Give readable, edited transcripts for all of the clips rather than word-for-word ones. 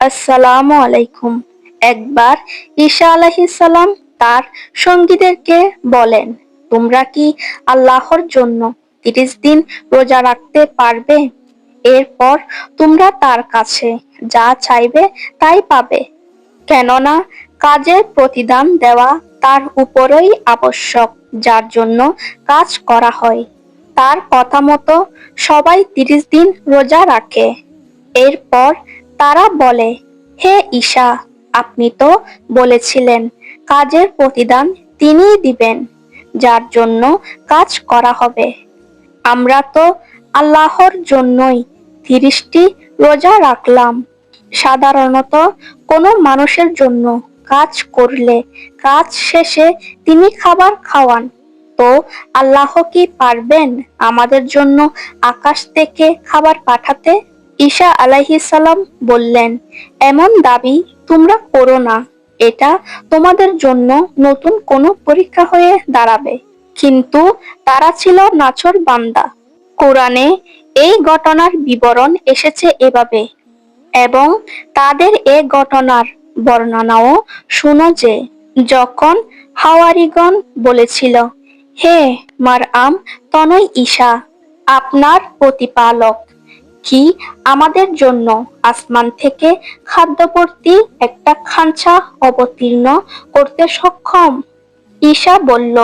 আসসালামু আলাইকুম। একবার ঈসা আলাইহিস সালাম তার সঙ্গীদেরকে বলেন, তোমরা কি আল্লাহর জন্য ৩০ দিন রোজা রাখতে পারবে? এরপর তোমরা তার কাছে যা চাইবে তাই পাবে। কেননা কাজের প্রতিদান দেওয়া তার উপরই আবশ্যক, যার জন্য কাজ করা হয়। তার কথা মতো সবাই ৩০ দিন রোজা রাখে। এরপর তারা বলে, হে ঈসা, আপনি তো বলেছিলেন কাজের প্রতিদান তিনিই দিবেন, যার জন্য কাজ করা হবে। আমরা তো আল্লাহর জন্যই ৩০টি রোজা রাখলাম। সাধারণত কোনো মানুষের জন্য কাজ করলে কাজ শেষে তিনি খাবার খাওয়ান, তো আল্লাহ কি পারবেন আমাদের জন্য আকাশ থেকে খাবার পাঠাতে? ঈসা আলাইহিস সালাম বললেন, এমন দাবি তোমরা করো না, এটা তোমাদের জন্য নতুন কোনো পরীক্ষা হয়ে দাঁড়াবে। কিন্তু তারা ছিল নাছোড় বান্দা। কোরআনে এই ঘটনার বিবরণ এসেছে এভাবে, এবং তাদের এ ঘটনার বর্ণনাও শুনো যে, যখন হাওয়ারীগণ বলেছিল, হে মারয়াম তনয় ঈসা, আপনার প্রতিপালক কি আমাদের জন্য আসমান থেকে খাদ্যভর্তি একটা খাঁচা অবতীর্ণ করতে সক্ষম? ঈসা বলল,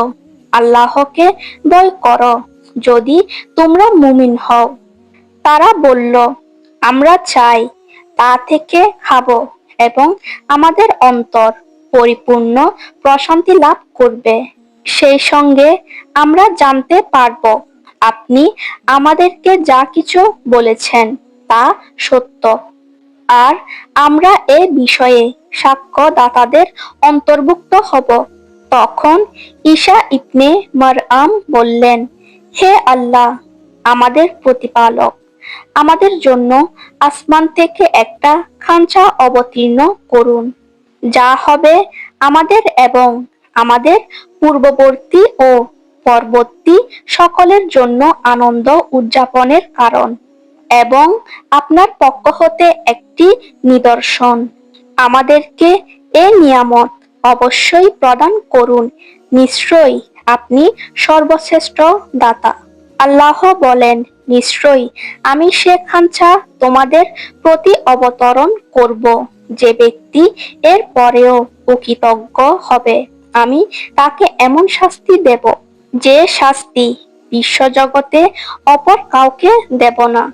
আল্লাহকে ভয় করো যদি তোমরা মুমিন হও। তারা বলল, আমরা চাই তা থেকে খাবো এবং আমাদের অন্তর পরিপূর্ণ প্রশান্তি লাভ করবে। সেই সঙ্গে আমরা জানতে পারব আপনি আমাদেরকে যা কিছু বলেছেন তা সত্য, আর আমরা এ বিষয়ে সাক্ষ্যদাতাদের অন্তর্ভুক্ত হব। তখন ঈসা ইবনে মারয়াম বললেন, হে আল্লাহ, আমাদের প্রতিপালক, আমাদের জন্য আসমান থেকে একটা খাঁচা অবতীর্ণ করুন, যা হবে আমাদের এবং আমাদের পূর্ববর্তী ও পরবর্তী সকলের জন্য আনন্দ উদযাপনের কারণ, এবং আপনার পক্ষ হতে একটি নিদর্শন। আমাদেরকে এ নিয়ামত অবশ্যই প্রদান করুন, নিশ্চয়ই আপনি সর্বশ্রেষ্ঠ দাতা। আল্লাহ বলেন, নিশ্চয়ই আমি সে খাঁচা তোমাদের প্রতি অবতরণ করব, যে ব্যক্তি এর পরেও অকৃতজ্ঞ হবে আমি তাকে এমন শাস্তি দেব, যে শাস্তি বিশ্বজগতে অপর কাউকে দেব না।